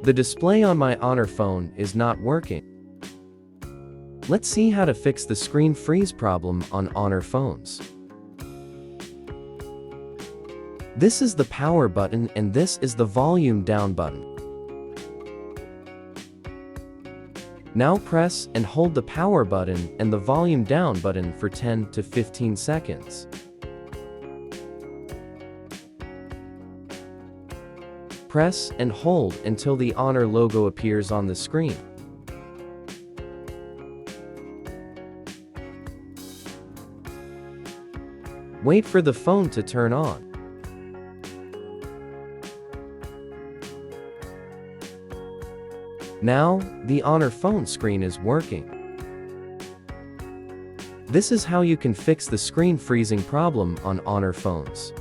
The display on my Honor phone is not working. Let's see how to fix the screen freeze problem on Honor phones. This is the power button and this is the volume down button. Now press and hold the power button and the volume down button for 10 to 15 seconds. Press and hold until the Honor logo appears on the screen. Wait for the phone to turn on. Now, the Honor phone screen is working. This is how you can fix the screen freezing problem on Honor phones.